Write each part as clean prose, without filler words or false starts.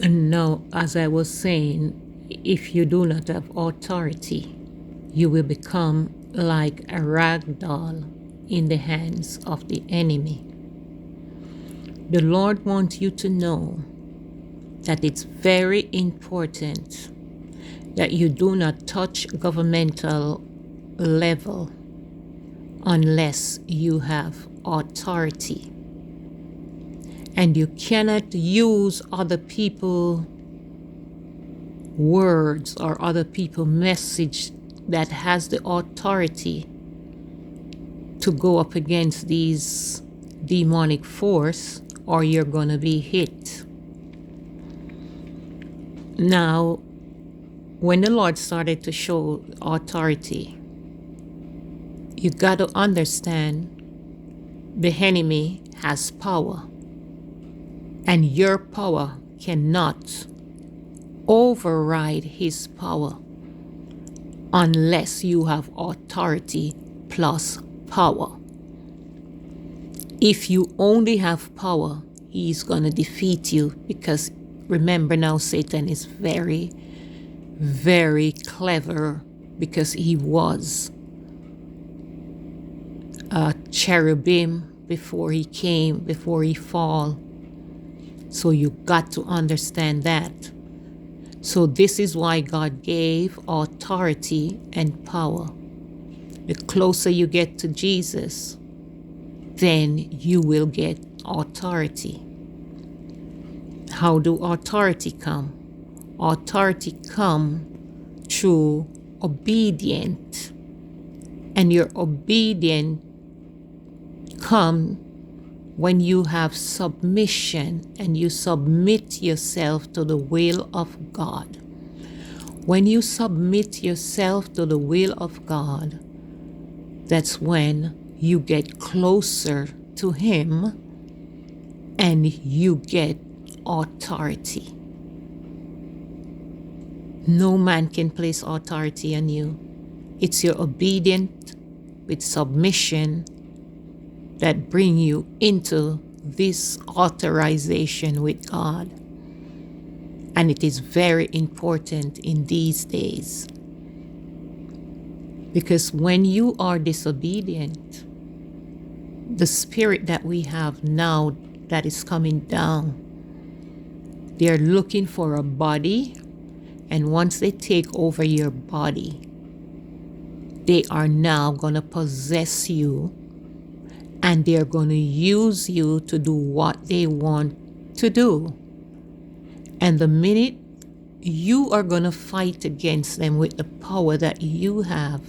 And now, as I was saying, if you do not have authority, you will become like a rag doll in the hands of the enemy. The Lord wants you to know that it's very important that you do not touch governmental level unless you have authority. And you cannot use other people's words or other people's message that has the authority to go up against these demonic force, or you're going to be hit. Now, when the Lord started to show authority, you got to understand the enemy has power, and your power cannot override his power unless you have authority plus power. If you only have power, he's going to defeat you, because remember now, Satan is very, very clever, because he was a cherubim before he fall. So you got to understand that. So this is why God gave authority and power. The closer you get to Jesus, then you will get authority. How do authority come? Authority come through obedience. And your obedience come when you have submission and you submit yourself to the will of God. When you submit yourself to the will of God, that's when you get closer to him and you get authority. No man can place authority on you. It's your obedience with submission that bring you into this authorization with God. And it is very important in these days. Because when you are disobedient, the spirit that we have now that is coming down, they're looking for a body, and once they take over your body, they are now going to possess you, and they're going to use you to do what they want to do. And the minute you are going to fight against them with the power that you have,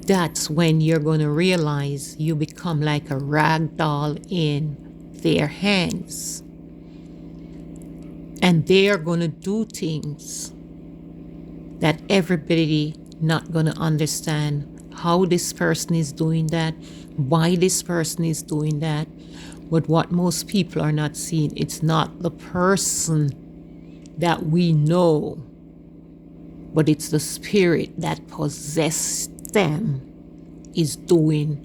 that's when you're going to realize you become like a rag doll in their hands. And they are going to do things that everybody not going to understand how this person is doing that, why this person is doing that. But what most people are not seeing, it's not the person that we know, but it's the spirit that possesses them is doing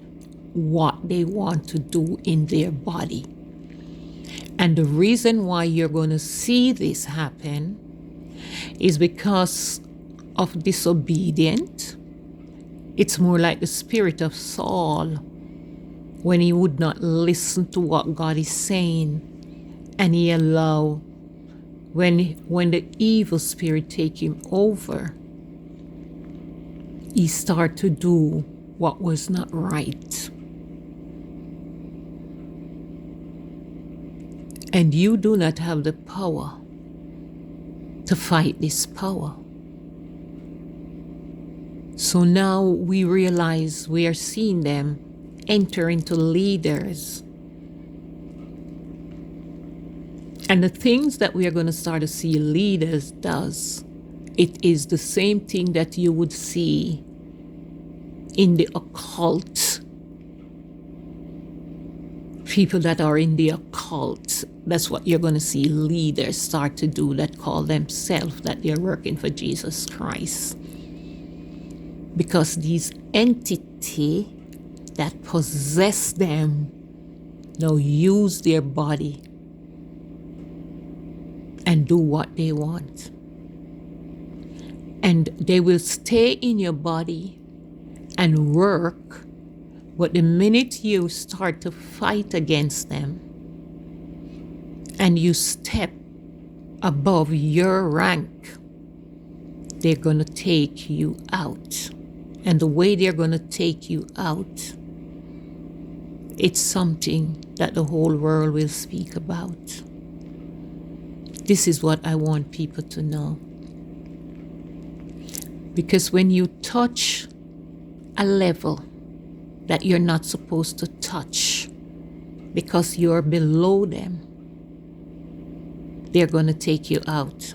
what they want to do in their body. And the reason why you're going to see this happen is because of disobedience. It's more like the spirit of Saul, when he would not listen to what God is saying, and he allowed, when the evil spirit take him over, he started to do what was not right. And you do not have the power to fight this power. So now we realize we are seeing them enter into leaders. And the things that we are going to start to see leaders does, it is the same thing that you would see in the occult. People that are in the occult, that's what you're going to see leaders start to do, that call themselves that they're working for Jesus Christ. Because these entities that possess them now use their body and do what they want. And they will stay in your body and work, but the minute you start to fight against them and you step above your rank, they're going to take you out. And the way they're going to take you out, it's something that the whole world will speak about. This is what I want people to know. Because when you touch a level that you're not supposed to touch because you're below them, they're going to take you out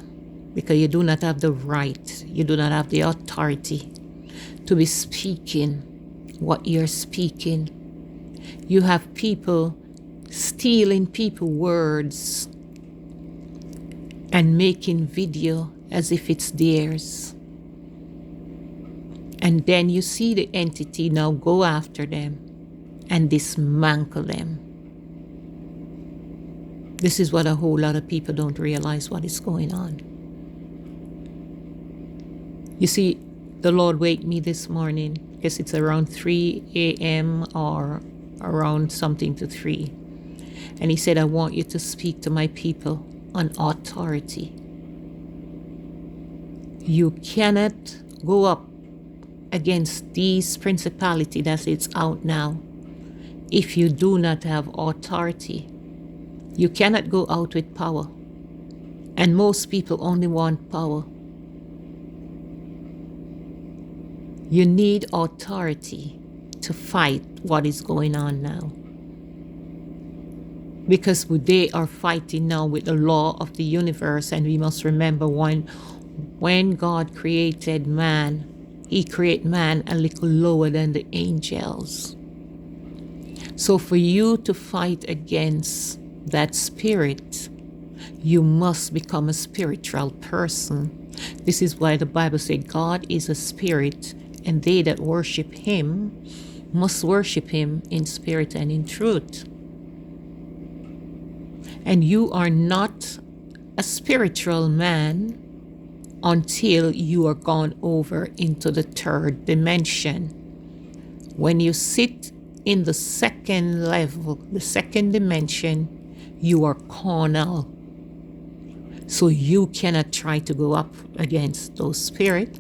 because you do not have the right, you do not have the authority to be speaking what you're speaking. You have people stealing people's words and making video as if it's theirs. And then you see the entity now go after them and dismantle them. This is what a whole lot of people don't realize what is going on. You see, the Lord waked me this morning, I guess it's around 3 a.m. or around something to 3. And he said, I want you to speak to my people on authority. You cannot go up against these principality that it's out now if you do not have authority. You cannot go out with power. And most people only want power. You need authority to fight what is going on now. Because they are fighting now with the law of the universe, and we must remember when God created man, he created man a little lower than the angels. So for you to fight against that spirit, you must become a spiritual person. This is why the Bible says God is a spirit, and they that worship him must worship him in spirit and in truth. And you are not a spiritual man until you are gone over into the third dimension. When you sit in the second level, the second dimension, you are carnal. So you cannot try to go up against those spirits.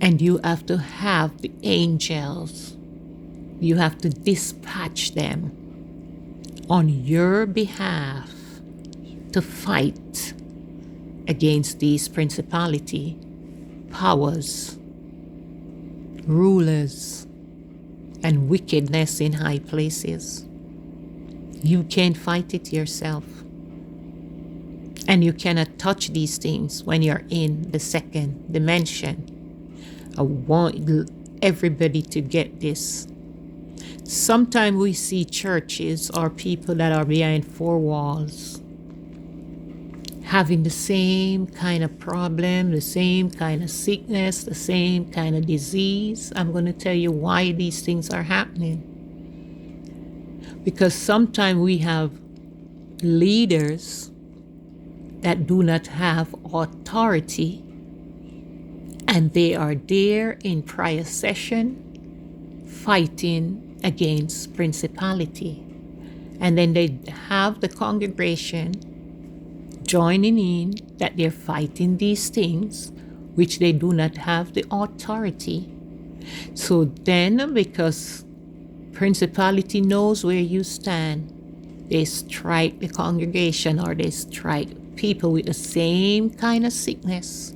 And you have to have the angels. You have to dispatch them on your behalf to fight against these principality, powers, rulers, and wickedness in high places. You can't fight it yourself. And you cannot touch these things when you're in the second dimension. I want everybody to get this. Sometimes we see churches or people that are behind four walls having the same kind of problem, the same kind of sickness, the same kind of disease. I'm going to tell you why these things are happening. Because sometimes we have leaders that do not have authority, and they are there in prayer session fighting against principality. And then they have the congregation joining in that they're fighting these things which they do not have the authority. So then, because principality knows where you stand, they strike the congregation or they strike people with the same kind of sickness.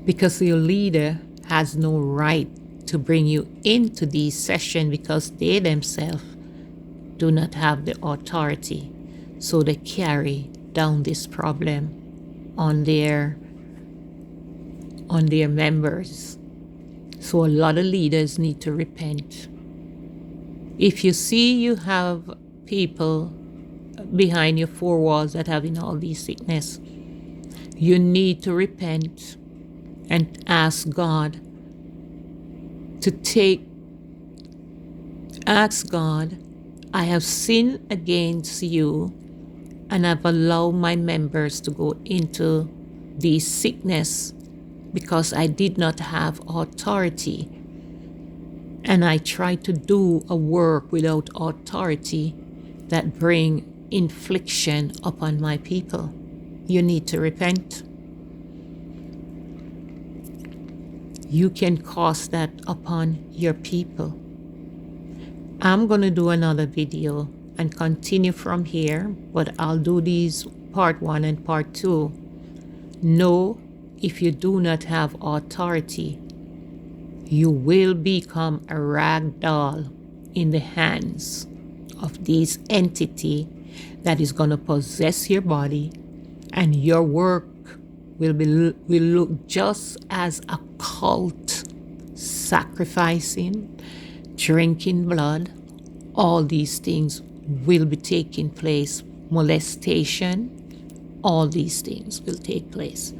Because your leader has no right to bring you into these sessions because they themselves do not have the authority. So they carry down this problem on their members. So a lot of leaders need to repent. If you see you have people behind your four walls that having all these sickness, you need to repent and ask God to ask God I have sinned against you, and I've allowed my members to go into this sickness because I did not have authority. And I tried to do a work without authority that bring infliction upon my people. You need to repent. You can cause that upon your people. I'm going to do another video and continue from here, but I'll do these part 1 and part 2. Know, if you do not have authority, you will become a rag doll in the hands of this entity that is going to possess your body, and your work will look just as a cult, sacrificing, drinking blood. All these things will be taking place. Molestation, all these things will take place.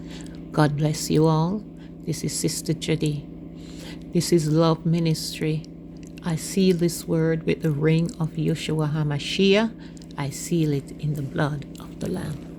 God bless you all. This is Sister Judy. This is Love Ministry. I seal this word with the ring of Yeshua HaMashiach. I seal it in the blood of the Lamb.